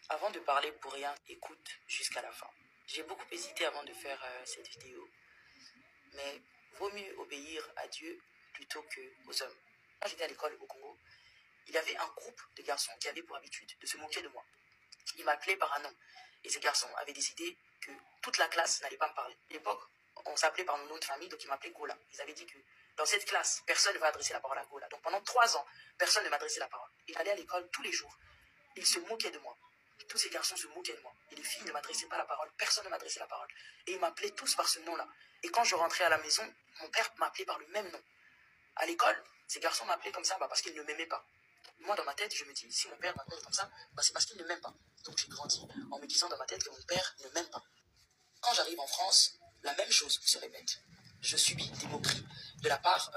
Avant de parler pour rien, écoute jusqu'à la fin. J'ai beaucoup hésité avant de faire cette vidéo, mais vaut mieux obéir à Dieu plutôt qu'aux hommes. Quand j'étais à l'école au Congo, il y avait un groupe de garçons qui avaient pour habitude de se moquer de moi. Ils m'appelaient par un nom. Et ces garçons avaient décidé que toute la classe n'allait pas me parler. À l'époque, on s'appelait par nos noms de famille, donc ils m'appelaient Gola. Ils avaient dit que dans cette classe, personne ne va adresser la parole à Gola. Donc pendant 3 ans, personne ne m'adressait la parole. Et j'allais à l'école tous les jours. Ils se moquaient de moi. Tous ces garçons se moquaient de moi. Et les filles ne m'adressaient pas la parole. Personne ne m'adressait la parole. Et ils m'appelaient tous par ce nom-là. Et quand je rentrais à la maison, mon père m'appelait par le même nom. À l'école, ces garçons m'appelaient comme ça parce qu'ils ne m'aimaient pas. Moi, dans ma tête, je me dis, si mon père m'appelle comme ça, c'est parce qu'il ne m'aime pas. Donc j'ai grandi en me disant dans ma tête que mon père ne m'aime pas. Quand j'arrive en France, la même chose se répète. Je subis des moqueries de la part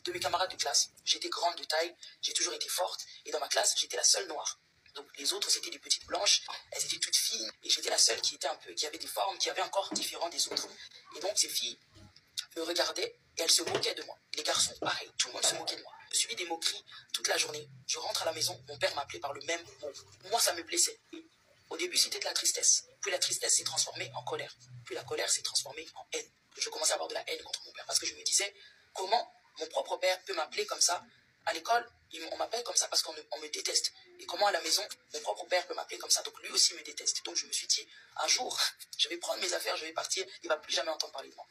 de mes camarades de classe. J'étais grande de taille, j'ai toujours été forte, et dans ma classe, j'étais la seule noire. Donc les autres, c'était des petites blanches, elles étaient toutes fines, et j'étais la seule qui avait des formes, qui avait encore différents des autres. Et donc ces filles me regardaient, et elles se moquaient de moi. Les garçons, pareil, tout le monde se moquait de moi. Je subis des moqueries toute la journée. Je rentre à la maison, mon père m'appelait par le même mot. Moi, ça me blessait. Au début, c'était de la tristesse. Puis la tristesse s'est transformée en colère. Puis la colère s'est transformée en haine. Je commençais à avoir de la haine contre mon père parce que je me disais, comment mon propre père peut m'appeler comme ça? À l'école, on m'appelle comme ça parce qu'on me déteste. Et comment à la maison, mon propre père peut m'appeler comme ça? Donc lui aussi me déteste. Donc je me suis dit, un jour, je vais prendre mes affaires, je vais partir, il ne va plus jamais entendre parler de moi.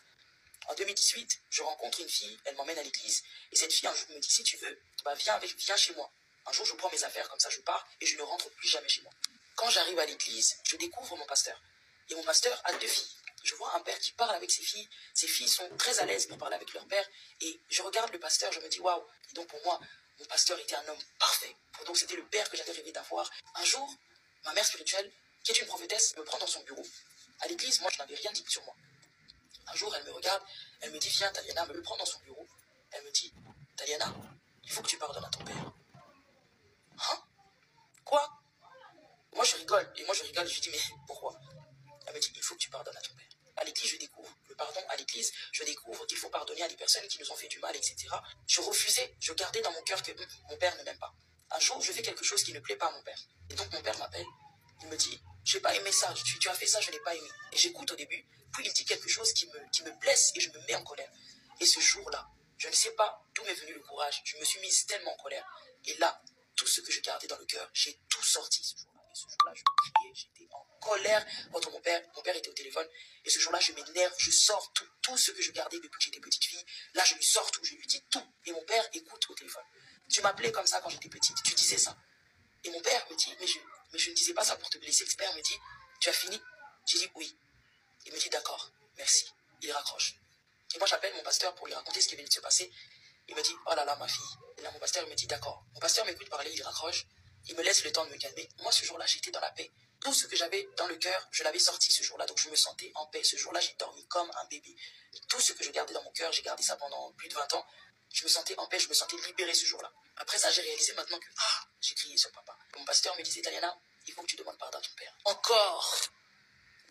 En 2018, je rencontre une fille, elle m'emmène à l'église. Et cette fille, un jour, me dit, si tu veux, viens chez moi. Un jour, je prends mes affaires, comme ça, je pars et je ne rentre plus jamais chez moi. Quand j'arrive à l'église, je découvre mon pasteur. Et mon pasteur a 2 filles. Je vois un père qui parle avec ses filles. Ses filles sont très à l'aise pour parler avec leur père. Et je regarde le pasteur, je me dis, waouh. Et donc, pour moi, mon pasteur était un homme parfait. Donc, c'était le père que j'avais rêvé d'avoir. Un jour, ma mère spirituelle, qui est une prophétesse, me prend dans son bureau. À l'église, moi, je n'avais rien dit sur moi. Un jour, elle me regarde, elle me dit, viens, Taliana, me prend dans son bureau. Elle me dit, Taliana, il faut que tu pardonnes à ton père. Hein? Quoi? Moi, je rigole. Et je lui dis, mais pourquoi? Elle me dit, il faut que tu pardonnes à ton père. À l'église, je découvre le pardon. À l'église, je découvre qu'il faut pardonner à des personnes qui nous ont fait du mal, etc. Je refusais, je gardais dans mon cœur que mon père ne m'aime pas. Un jour, je fais quelque chose qui ne plaît pas à mon père. Et donc, mon père m'appelle. Il me dit, je n'ai pas aimé ça. Tu as fait ça, je n'ai pas aimé. Et j'écoute au début. Puis il dit quelque chose qui me blesse et je me mets en colère. Et ce jour-là, je ne sais pas d'où m'est venu le courage. Je me suis mise tellement en colère. Et là, tout ce que je gardais dans le cœur, j'ai tout sorti ce jour-là. Et ce jour-là, je criais, j'étais en colère contre mon père. Mon père était au téléphone. Et ce jour-là, je m'énerve, je sors tout ce que je gardais depuis que j'étais petite fille. Là, je lui sors tout, je lui dis tout. Et mon père écoute au téléphone. Tu m'appelais comme ça quand j'étais petite, tu disais ça. Et mon père me dit, mais je ne disais pas ça pour te blesser. Le père me dit, tu as fini? J'ai dit oui. Il me dit, d'accord, merci. Il raccroche. Et moi, j'appelle mon pasteur pour lui raconter ce qui venait de se passer. Il me dit, oh là là, ma fille. Et là, mon pasteur me dit, d'accord. Mon pasteur m'écoute parler, il raccroche. Il me laisse le temps de me calmer. Moi, ce jour-là, j'étais dans la paix. Tout ce que j'avais dans le cœur, je l'avais sorti ce jour-là. Donc, je me sentais en paix. Ce jour-là, j'ai dormi comme un bébé. Tout ce que je gardais dans mon cœur, j'ai gardé ça pendant plus de 20 ans. Je me sentais en paix, je me sentais libéré ce jour-là. Après ça, j'ai réalisé maintenant que, j'ai crié sur papa. Mon pasteur me disait, Taliana, il faut que tu demandes pardon à ton père. Encore?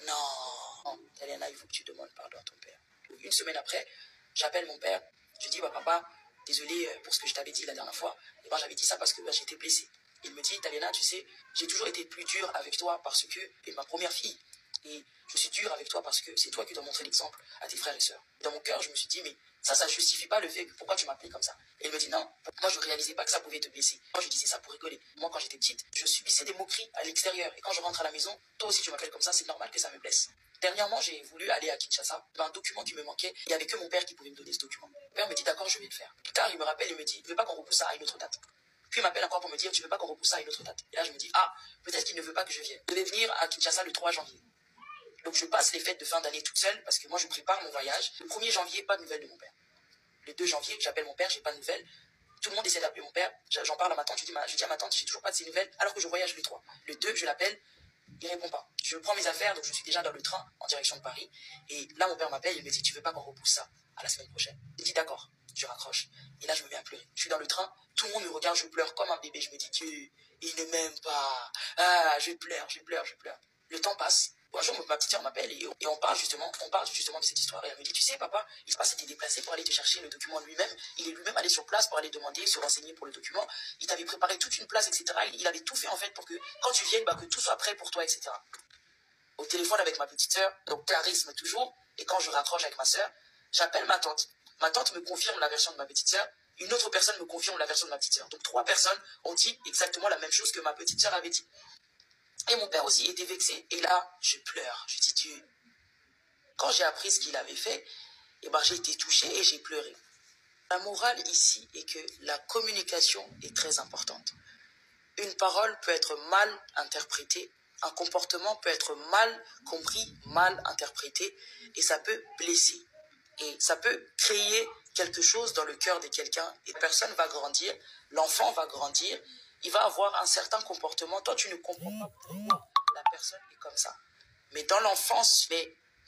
Non, Taliana, il faut que tu demandes pardon à ton père. Une semaine après, j'appelle mon père. Je dis, papa, désolé pour ce que je t'avais dit la dernière fois. Et moi, j'avais dit ça parce que j'étais blessé. Il me dit, Taliana, tu sais, j'ai toujours été plus dur avec toi parce que tu es ma première fille. Et je suis dur avec toi parce que c'est toi qui dois montrer l'exemple à tes frères et sœurs. Dans mon cœur, je me suis dit, mais ça justifie pas le fait que pourquoi tu m'appelais comme ça. Et il me dit, non, moi je réalisais pas que ça pouvait te blesser. Moi je disais ça pour rigoler. Moi quand j'étais petite, je subissais des moqueries à l'extérieur. Et quand je rentre à la maison, toi aussi tu m'appelles comme ça, c'est normal que ça me blesse. Dernièrement, j'ai voulu aller à Kinshasa. Il y avait un document qui me manquait. Il n'y avait que mon père qui pouvait me donner ce document. Mon père me dit, d'accord, je vais le faire. Plus tard, il me rappelle, il me dit, il ne veut pas qu'on repousse ça à une autre date. Puis il m'appelle encore pour me dire, tu ne veux pas qu'on repousse ça à une autre date. Et là, je me dis, peut-être qu'il ne veut pas que je vienne. Je devais venir à Kinshasa le 3 janvier. Donc je passe les fêtes de fin d'année toute seule parce que moi je prépare mon voyage. Le 1er janvier, pas de nouvelles de mon père. Le 2 janvier, j'appelle mon père, j'ai pas de nouvelles. Tout le monde essaie d'appeler mon père. J'en parle à ma tante, je dis à ma tante, j'ai toujours pas de ces nouvelles alors que je voyage le 3. Le 2, je l'appelle, il répond pas. Je prends mes affaires, donc je suis déjà dans le train en direction de Paris. Et là, mon père m'appelle, il me dit, tu veux pas qu'on repousse ça à la semaine prochaine? Je dis d'accord, je raccroche. Et là, je me mets à pleurer. Je suis dans le train, tout le monde me regarde, je pleure comme un bébé. Je me dis, Dieu, il ne m'aime pas. Je pleure. Le temps passe. Un jour, ma petite soeur m'appelle et on parle justement de cette histoire. Et elle me dit, tu sais, papa, il s'était déplacé pour aller te chercher le document lui-même. Il est lui-même allé sur place pour aller demander, se renseigner pour le document. Il t'avait préparé toute une place, etc. Il avait tout fait en fait pour que quand tu viennes, que tout soit prêt pour toi, etc. Au téléphone avec ma petite soeur, donc charisme toujours. Et quand je raccroche avec ma soeur, j'appelle ma tante. Ma tante me confirme la version de ma petite soeur. Une autre personne me confirme la version de ma petite soeur. Donc 3 personnes ont dit exactement la même chose que ma petite soeur avait dit. Et mon père aussi était vexé. Et là, je pleure. Je dis, Dieu, quand j'ai appris ce qu'il avait fait, j'ai été touchée et j'ai pleuré. La morale ici est que la communication est très importante. Une parole peut être mal interprétée, un comportement peut être mal compris, mal interprété, et ça peut blesser. Et ça peut créer quelque chose dans le cœur de quelqu'un, et la personne va grandir, l'enfant va grandir, il va avoir un certain comportement. Toi, tu ne comprends pas pourquoi la personne est comme ça. Mais dans l'enfance,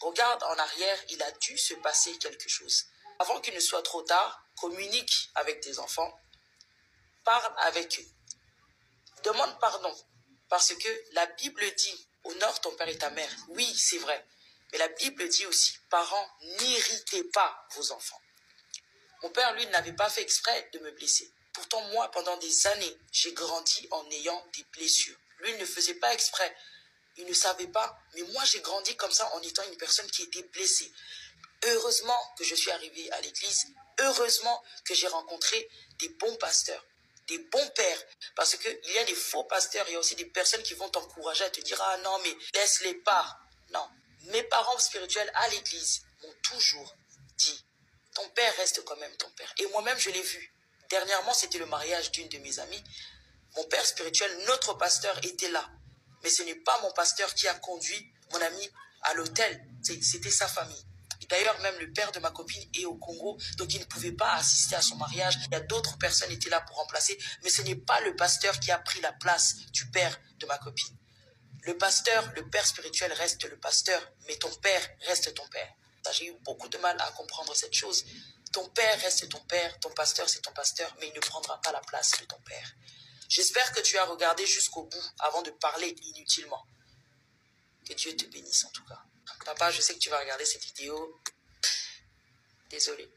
regarde en arrière, il a dû se passer quelque chose. Avant qu'il ne soit trop tard, communique avec tes enfants, parle avec eux, demande pardon. Parce que la Bible dit, honore ton père et ta mère. Oui, c'est vrai. Mais la Bible dit aussi, parents, n'irritez pas vos enfants. Mon père, lui, n'avait pas fait exprès de me blesser. Pourtant, moi, pendant des années, j'ai grandi en ayant des blessures. Lui, il ne faisait pas exprès. Il ne savait pas. Mais moi, j'ai grandi comme ça en étant une personne qui était blessée. Heureusement que je suis arrivée à l'église. Heureusement que j'ai rencontré des bons pasteurs, des bons pères. Parce qu'il y a des faux pasteurs, il y a aussi des personnes qui vont t'encourager à te dire « Ah non, mais laisse-les pas ». Non. Mes parents spirituels à l'église m'ont toujours dit « Ton père reste quand même ton père ». Et moi-même, je l'ai vu. Dernièrement, c'était le mariage d'une de mes amies. Mon père spirituel, notre pasteur, était là. Mais ce n'est pas mon pasteur qui a conduit mon ami à l'hôtel. C'était sa famille. D'ailleurs, même le père de ma copine est au Congo, donc il ne pouvait pas assister à son mariage. Il y a d'autres personnes qui étaient là pour remplacer, mais ce n'est pas le pasteur qui a pris la place du père de ma copine. Le pasteur, le père spirituel reste le pasteur, mais ton père reste ton père. J'ai eu beaucoup de mal à comprendre cette chose. Ton père reste ton père, ton pasteur c'est ton pasteur, mais il ne prendra pas la place de ton père. J'espère que tu as regardé jusqu'au bout avant de parler inutilement. Que Dieu te bénisse en tout cas. Papa, je sais que tu vas regarder cette vidéo. Désolé.